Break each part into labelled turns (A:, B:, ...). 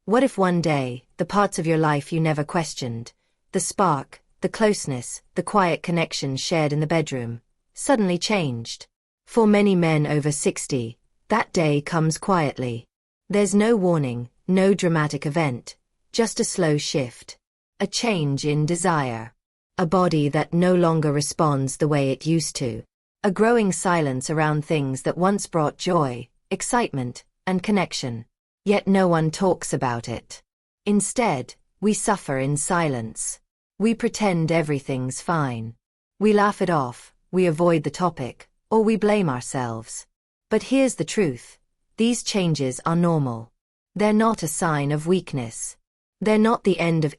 A: What if one day, the parts of your life you never questioned, the spark, the closeness, the quiet connection shared in the bedroom, suddenly changed? For many men over 60, that day comes quietly. There's no warning, no dramatic event, just a slow shift. A change in desire. A body that no longer responds the way it used to. A growing silence around things that once brought joy, excitement, and connection. Yet no one talks about it. Instead, we suffer in silence. We pretend everything's fine. We laugh it off, we avoid the topic, or we blame ourselves. But here's the truth. These changes are normal. They're not a sign of weakness. They're not the end of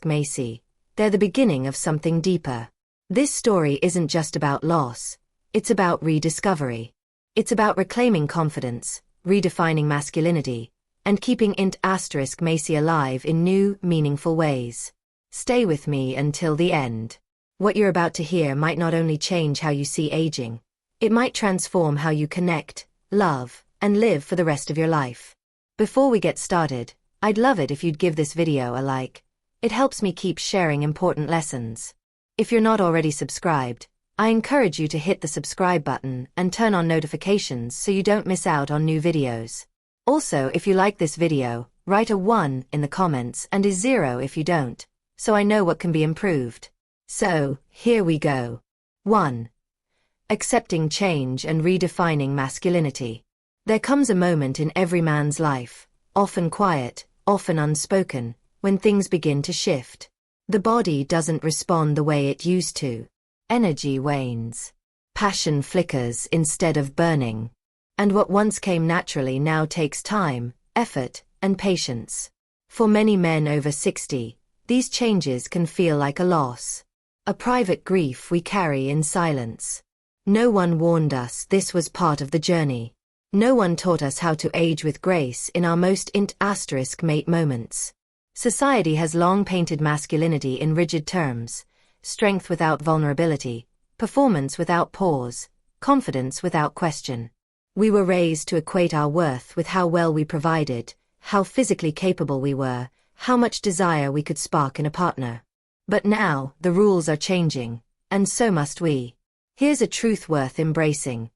A: Macy. They're the beginning of something deeper. This story isn't just about loss. It's about rediscovery. It's about reclaiming confidence, redefining masculinity, and keeping Macy alive in new, meaningful ways. Stay with me until the end. What you're about to hear might not only change how you see aging, it might transform how you connect, love, and live for the rest of your life. Before we get started, I'd love it if you'd give this video a like. It helps me keep sharing important lessons. If you're not already subscribed, I encourage you to hit the subscribe button and turn on notifications so you don't miss out on new videos. Also, if you like this video, write a 1 in the comments and a 0 if you don't, so I know what can be improved. So, here we go. 1. Accepting change and redefining masculinity. There comes a moment in every man's life, often quiet, often unspoken, when things begin to shift. The body doesn't respond the way it used to. Energy wanes. Passion flickers instead of burning. And what once came naturally now takes time, effort, and patience. For many men over 60, these changes can feel like a loss. A private grief we carry in silence. No one warned us this was part of the journey. No one taught us how to age with grace in our most mate moments. Society has long painted masculinity in rigid terms: strength without vulnerability, performance without pause, confidence without question. We were raised to equate our worth with how well we provided, how physically capable we were, how much desire we could spark in a partner. But now, the rules are changing, and so must we. Here's a truth worth embracing.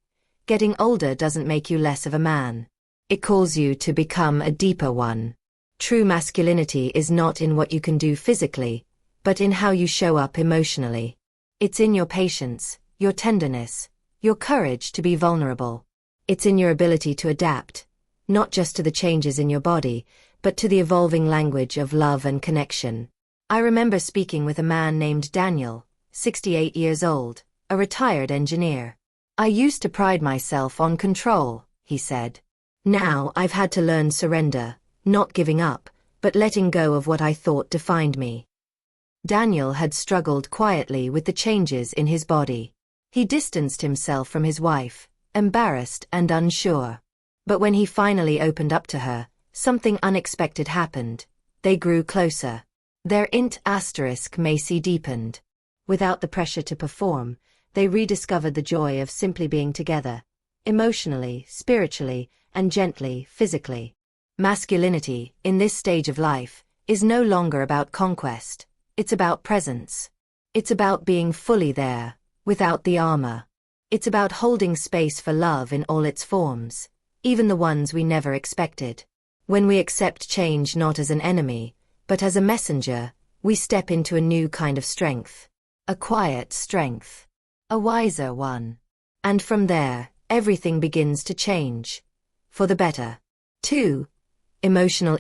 A: Getting older doesn't make you less of a man. It calls you to become a deeper one. True masculinity is not in what you can do physically, but in how you show up emotionally. It's in your patience, your tenderness, your courage to be vulnerable. It's in your ability to adapt, not just to the changes in your body, but to the evolving language of love and connection. I remember speaking with a man named Daniel, 68 years old, a retired engineer. I used to pride myself on control, he said. Now I've had to learn surrender, not giving up, but letting go of what I thought defined me. Daniel had struggled quietly with the changes in his body. He distanced himself from his wife, embarrassed and unsure. But when he finally opened up to her, something unexpected happened. They grew closer. Their Macy deepened. Without the pressure to perform, they rediscovered the joy of simply being together, emotionally, spiritually, and gently, physically. Masculinity, in this stage of life, is no longer about conquest. It's about presence. It's about being fully there, without the armor. It's about holding space for love in all its forms, even the ones we never expected. When we accept change not as an enemy, but as a messenger, we step into a new kind of strength. A quiet strength. A wiser one. And from there, everything begins to change. For the better. 2. Emotional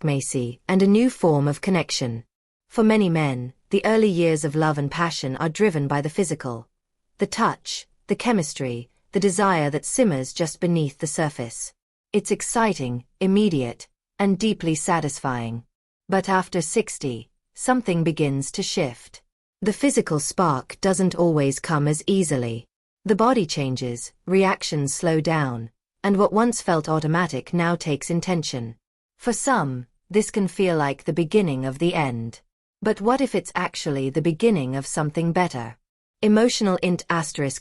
A: Macy and a new form of connection. For many men, the early years of love and passion are driven by the physical. The touch, the chemistry, the desire that simmers just beneath the surface. It's exciting, immediate, and deeply satisfying. But after 60, something begins to shift. The physical spark doesn't always come as easily. The body changes, reactions slow down, and what once felt automatic now takes intention. For some, this can feel like the beginning of the end. But what if it's actually the beginning of something better? Emotional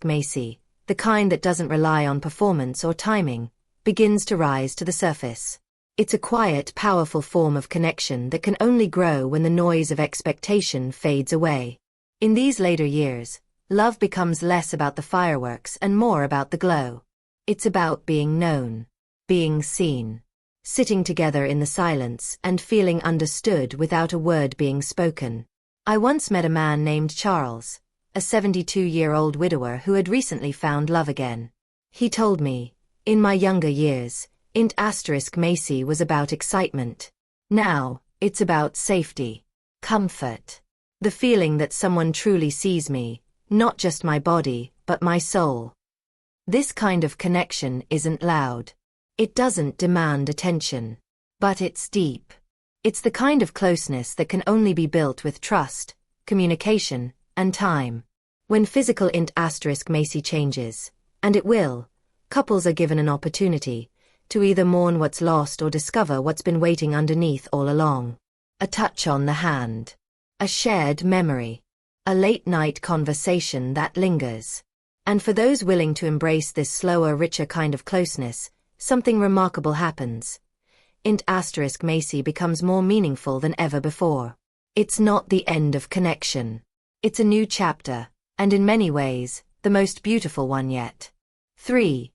A: Macy, the kind that doesn't rely on performance or timing, begins to rise to the surface. It's a quiet, powerful form of connection that can only grow when the noise of expectation fades away. In these later years, love becomes less about the fireworks and more about the glow. It's about being known, being seen, sitting together in the silence and feeling understood without a word being spoken. I once met a man named Charles, a 72-year-old widower who had recently found love again. He told me, in my younger years, int asterisk Macy was about excitement. Now, it's about safety, comfort, the feeling that someone truly sees me, not just my body, but my soul. This kind of connection isn't loud. It doesn't demand attention. But it's deep. It's the kind of closeness that can only be built with trust, communication, and time. When physical int asterisk Macy changes, and it will, couples are given an opportunity to either mourn what's lost or discover what's been waiting underneath all along. A touch on the hand. A shared memory. A late-night conversation that lingers. And for those willing to embrace this slower, richer kind of closeness, something remarkable happens. Int asterisk Macy becomes more meaningful than ever before. It's not the end of connection. It's a new chapter, and in many ways, the most beautiful one yet. 3.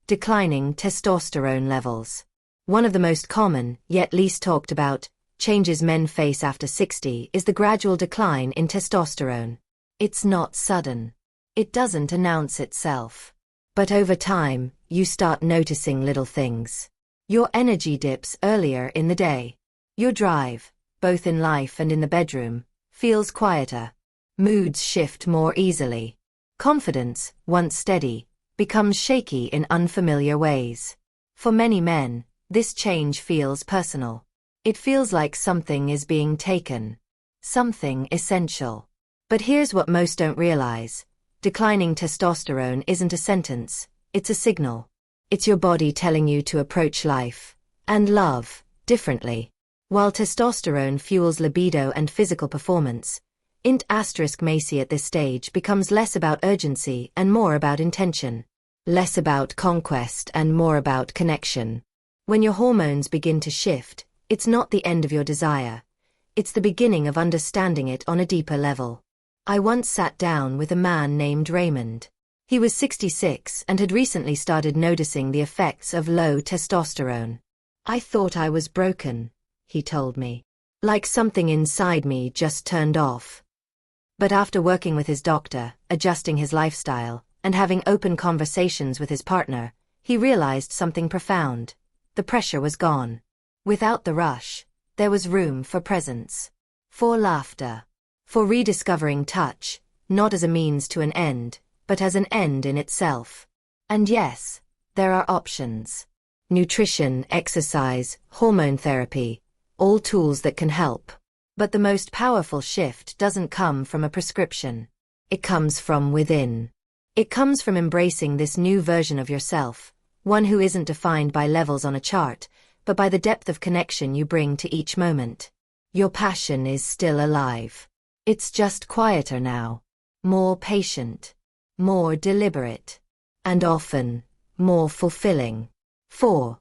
A: Declining testosterone levels. One of the most common, yet least talked about, changes men face after 60 is the gradual decline in testosterone. It's not sudden. It doesn't announce itself. But over time, you start noticing little things. Your energy dips earlier in the day. Your drive, both in life and in the bedroom, feels quieter. Moods shift more easily. Confidence, once steady, becomes shaky in unfamiliar ways. For many men, this change feels personal. It feels like something is being taken. Something essential. But here's what most don't realize. Declining testosterone isn't a sentence, it's a signal. It's your body telling you to approach life and love differently. While testosterone fuels libido and physical performance, int asterisk Macy at this stage becomes less about urgency and more about intention. Less about conquest and more about connection. When your hormones begin to shift, it's not the end of your desire. It's the beginning of understanding it on a deeper level. I once sat down with a man named Raymond. He was 66 and had recently started noticing the effects of low testosterone. I thought I was broken, he told me. Like something inside me just turned off. But after working with his doctor, adjusting his lifestyle, and having open conversations with his partner, he realized something profound. The pressure was gone. Without the rush, there was room for presence. For laughter. For rediscovering touch, not as a means to an end, but as an end in itself. And yes, there are options. Nutrition, exercise, hormone therapy, all tools that can help. But the most powerful shift doesn't come from a prescription. It comes from within. It comes from embracing this new version of yourself, one who isn't defined by levels on a chart, but by the depth of connection you bring to each moment. Your passion is still alive. It's just quieter now. More patient. More deliberate. And often, more fulfilling. 4.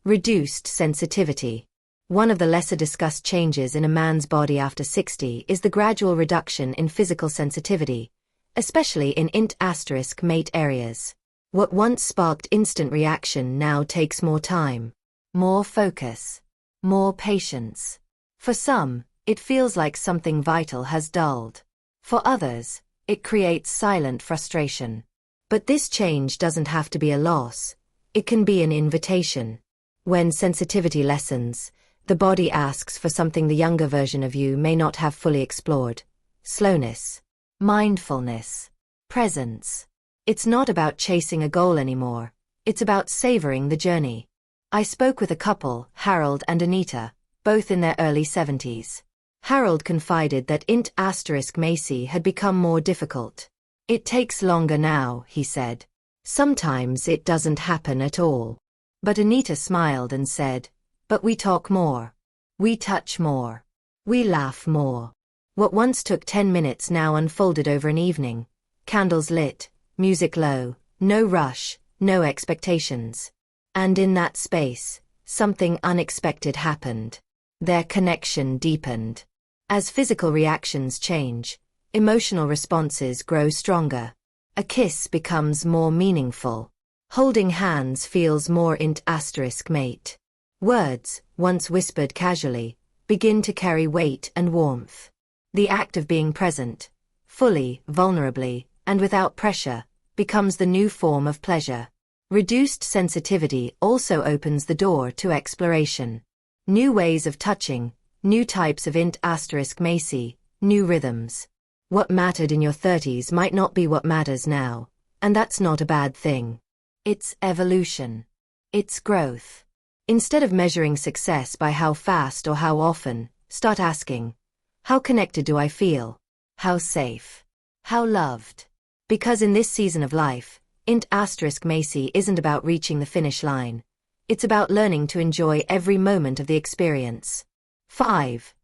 A: Reduced sensitivity. One of the lesser discussed changes in a man's body after 60 is the gradual reduction in physical sensitivity, especially in int asterisk mate areas. What once sparked instant reaction now takes more time, more focus, more patience. For some, it feels like something vital has dulled. For others, it creates silent frustration. But this change doesn't have to be a loss. It can be an invitation. When sensitivity lessens, the body asks for something the younger version of you may not have fully explored. Slowness, mindfulness, presence. It's not about chasing a goal anymore. It's about savoring the journey. I spoke with a couple, Harold and Anita, both in their early 70s. Harold confided that int asterisk Macy had become more difficult. It takes longer now, he said. Sometimes it doesn't happen at all. But Anita smiled and said, but we talk more. We touch more. We laugh more. What once took 10 minutes now unfolded over an evening. Candles lit, music low, no rush, no expectations. And in that space, something unexpected happened. Their connection deepened. As physical reactions change, emotional responses grow stronger. A kiss becomes more meaningful. Holding hands feels more int*mate. Words, once whispered casually, begin to carry weight and warmth. The act of being present, fully, vulnerably, and without pressure, becomes the new form of pleasure. Reduced sensitivity also opens the door to exploration. New ways of touching, new types of int*macy, new rhythms. What mattered in your 30s might not be what matters now, and that's not a bad thing. It's evolution. It's growth. Instead of measuring success by how fast or how often, start asking, how connected do I feel? How safe? How loved? Because in this season of life, int*macy isn't about reaching the finish line. It's about learning to enjoy every moment of the experience. 5.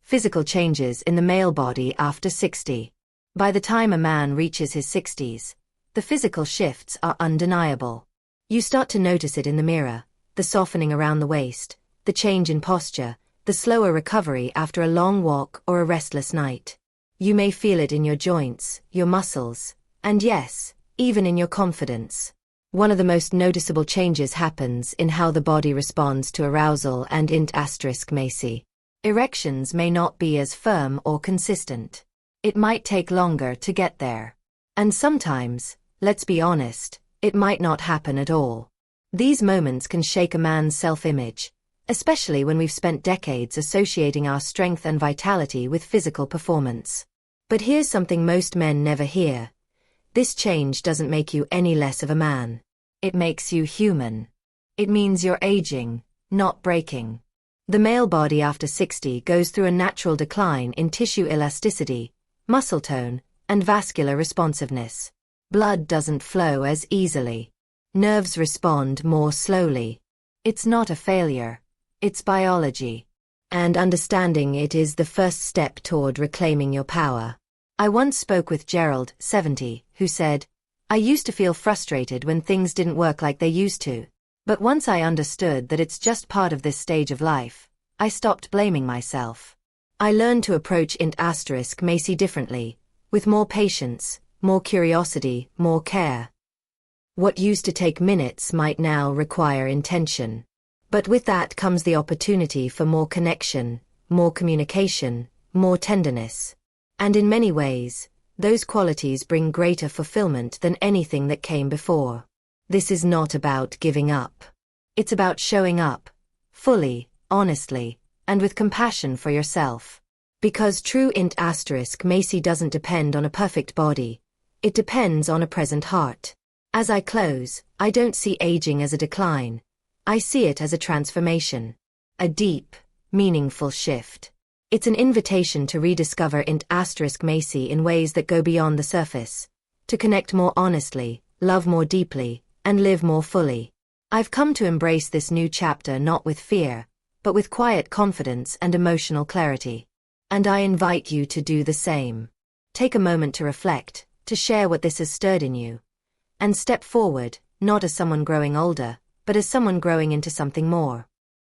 A: Physical changes in the male body after 60. By the time a man reaches his 60s, the physical shifts are undeniable. You start to notice it in the mirror, the softening around the waist, the change in posture, the slower recovery after a long walk or a restless night. You may feel it in your joints, your muscles, and yes, even in your confidence. One of the most noticeable changes happens in how the body responds to arousal and int*macy. Erections may not be as firm or consistent. It might take longer to get there. And sometimes, let's be honest, it might not happen at all. These moments can shake a man's self-image, especially when we've spent decades associating our strength and vitality with physical performance. But here's something most men never hear. This change doesn't make you any less of a man. It makes you human. It means you're aging, not breaking. The male body after 60 goes through a natural decline in tissue elasticity, muscle tone, and vascular responsiveness. Blood doesn't flow as easily. Nerves respond more slowly. It's not a failure. It's biology. And understanding it is the first step toward reclaiming your power. I once spoke with Gerald, 70, who said, I used to feel frustrated when things didn't work like they used to. But once I understood that it's just part of this stage of life, I stopped blaming myself. I learned to approach int*macy differently, with more patience, more curiosity, more care. What used to take minutes might now require intention. But with that comes the opportunity for more connection, more communication, more tenderness. And in many ways, those qualities bring greater fulfillment than anything that came before. This is not about giving up. It's about showing up, fully, honestly, and with compassion for yourself. Because true int*macy doesn't depend on a perfect body. It depends on a present heart. As I close, I don't see aging as a decline. I see it as a transformation. A deep, meaningful shift. It's an invitation to rediscover int*macy in ways that go beyond the surface. To connect more honestly, love more deeply, and live more fully. I've come to embrace this new chapter not with fear, but with quiet confidence and emotional clarity. And I invite you to do the same. Take a moment to reflect, to share what this has stirred in you. And step forward, not as someone growing older, but as someone growing into something more.